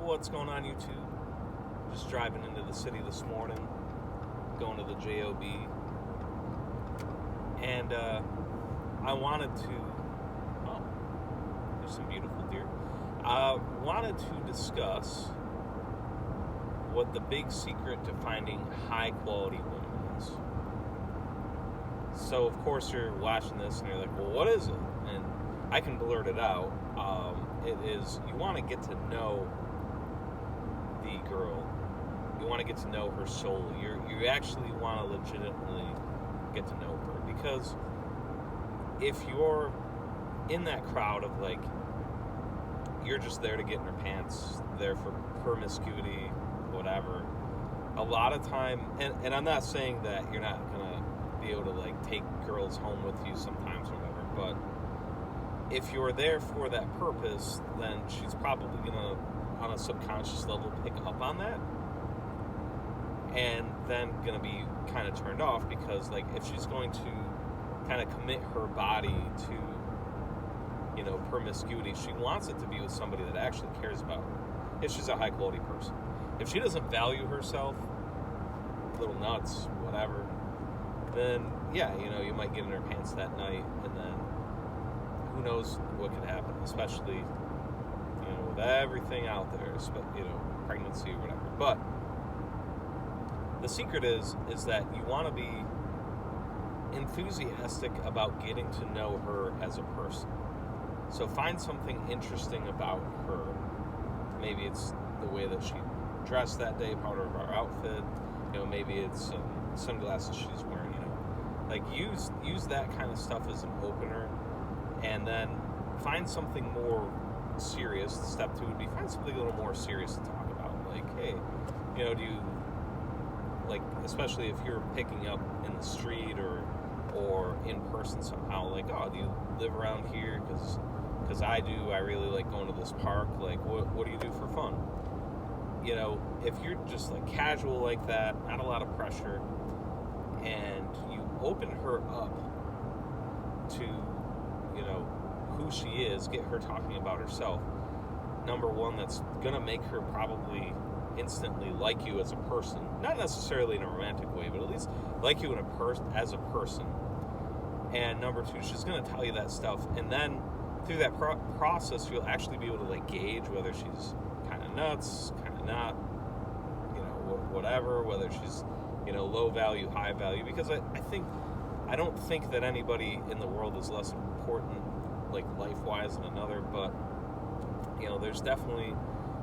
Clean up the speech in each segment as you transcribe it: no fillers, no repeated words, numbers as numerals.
what's going on YouTube? Just driving into the city this morning, going to the JOB, and I wanted to, oh, there's some beautiful deer. Wanted to discuss what the big secret to finding high quality women is. So of course you're watching this and you're like, well, what is it? And I can blurt it out. It is, you want to get to know the girl. You want to get to know her soul. You actually want to legitimately get to know her, because if you're in that crowd of like, you're just there to get in her pants, there for promiscuity, whatever, a lot of time, and I'm not saying that you're not gonna be able to like take girls home with you sometimes or whatever, but if you're there for that purpose, then she's probably gonna, on a subconscious level, pick up on that, and then gonna be kind of turned off, because like if she's going to kind of commit her body to, you know, promiscuity, she wants it to be with somebody that actually cares about her, if she's a high quality person. If she doesn't value herself, little nuts, whatever, then yeah, you know, you might get in her pants that night, and then who knows what could happen, especially, you know, with everything out there, you know, pregnancy or whatever. But the secret is that you want to be enthusiastic about getting to know her as a person. So find something interesting about her. Maybe it's the way that she dressed that day, part of her outfit. You know, maybe it's sunglasses she's wearing. You know, like use that kind of stuff as an opener, and then find something more serious. Step 2 would be find something a little more serious to talk about. Like, hey, you know, do you, like, especially if you're picking up in the street or in person somehow, like, oh, do you live around here? Because I do. I really like going to this park. Like, what do you do for fun? You know, if you're just like casual like that, not a lot of pressure, and you open her up to, you know, who she is, get her talking about herself. Number one, that's gonna make her probably instantly like you as a person, not necessarily in a romantic way, but at least like you as a person. And number 2, she's gonna tell you that stuff, and then through that process, you'll actually be able to like gauge whether she's kind of nuts, kind of not, you know, whatever, whether she's, you know, low value, high value, because I don't think that anybody in the world is less important, like life-wise, than another, but, you know, there's definitely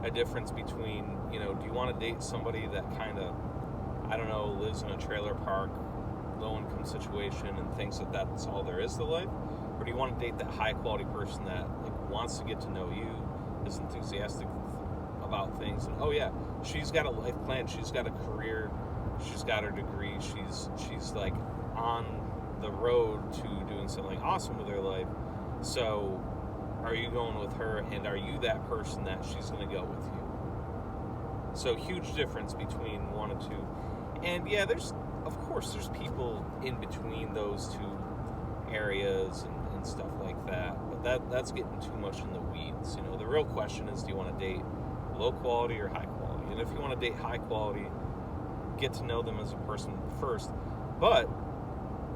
a difference between, you know, do you want to date somebody that kind of, I don't know, lives in a trailer park, low-income situation, and thinks that that's all there is to life, or do you want to date that high-quality person that, like, wants to get to know you, is enthusiastic about things, and, oh yeah, she's got a life plan, she's got a career, she's got her degree, she's like on the road to doing something awesome with her life. So are you going with her, and are you that person that she's going to go with you? So huge difference between 1 and 2. And yeah, there's people in between those two areas and stuff like that, but that's getting too much in the weeds. You know, the real question is, do you want to date low quality or high quality? And if you want to date high quality, get to know them as a person first, but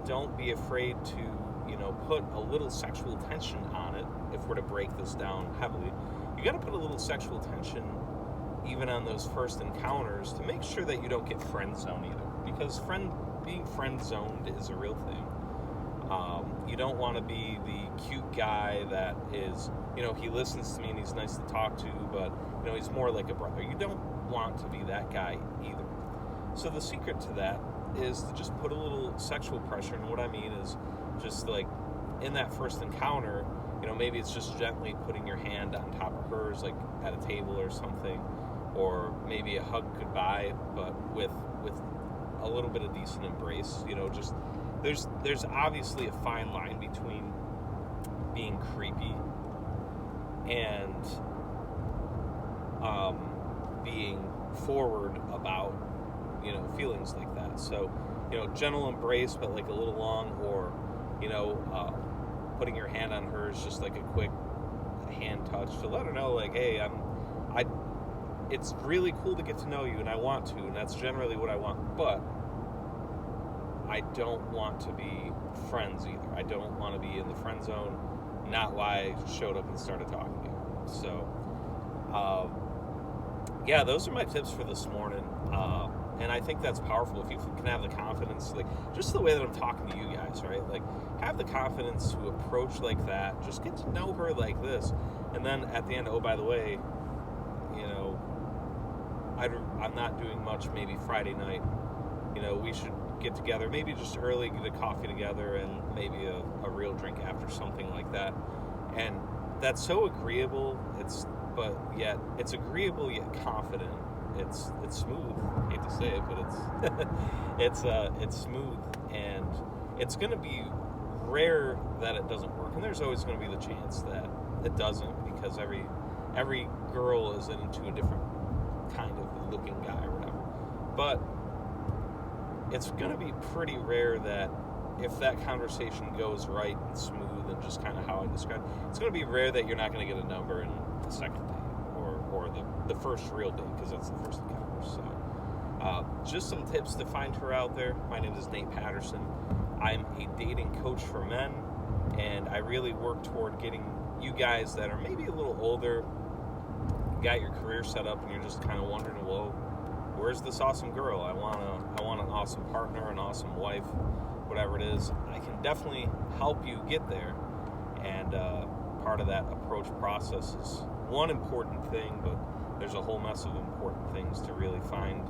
don't be afraid to, you know, put a little sexual tension on it. If we're to break this down heavily, you got to put a little sexual tension even on those first encounters to make sure that you don't get friend zoned either, because being friend zoned is a real thing. You don't want to be the cute guy that is, you know, he listens to me and he's nice to talk to, but, you know, he's more like a brother. You don't want to be that guy either. So the secret to that is to just put a little sexual pressure, and what I mean is just like in that first encounter, you know, maybe it's just gently putting your hand on top of hers, like at a table or something, or maybe a hug goodbye, but with a little bit of decent embrace. You know, just there's obviously a fine line between being creepy and being forward about, you know, feelings like that. So, you know, gentle embrace, but like a little long, or, you know, putting your hand on hers, just like a quick hand touch to let her know, like, hey, it's really cool to get to know you, and I want to, and that's generally what I want, but I don't want to be friends either. I don't want to be in the friend zone, not why I showed up and started talking to you. So, yeah, those are my tips for this morning. And I think that's powerful if you can have the confidence, like just the way that I'm talking to you guys, right? Like, have the confidence to approach like that. Just get to know her like this. And then at the end, oh, by the way, you know, I'm not doing much maybe Friday night. You know, we should get together, maybe just early, get a coffee together, and maybe a real drink after, something like that. And that's so agreeable. But yet it's agreeable yet confident. It's smooth. I hate to say it, but it's smooth, and it's going to be rare that it doesn't work. And there's always going to be the chance that it doesn't, because every girl is into a different kind of looking guy or whatever. But it's going to be pretty rare that if that conversation goes right and smooth and just kind of how I described, it's going to be rare that you're not going to get a number in the second date or the first real date, because that's the first encounter. So just some tips to find her out there. My name is Nate Patterson. I'm a dating coach for men, and I really work toward getting you guys that are maybe a little older, got your career set up, and you're just kind of wondering, well, where's this awesome girl? I want an awesome partner, an awesome wife, whatever it is. I can definitely help you get there, and part of that approach process is one important thing, but there's a whole mess of important things to really finding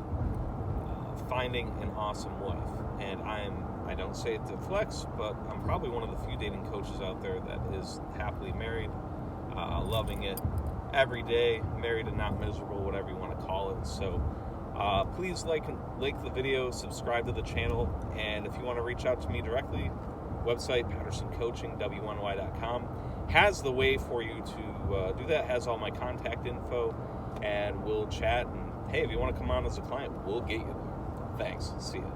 an awesome wife. And I don't say it to flex, but I'm probably one of the few dating coaches out there that is happily married, loving it every day, married and not miserable, whatever you want to call it. So please like the video, subscribe to the channel, and if you want to reach out to me directly, website pattersoncoaching.com has the way for you to do that, has all my contact info, and we'll chat. And hey, if you want to come on as a client, we'll get you there. Thanks. See ya.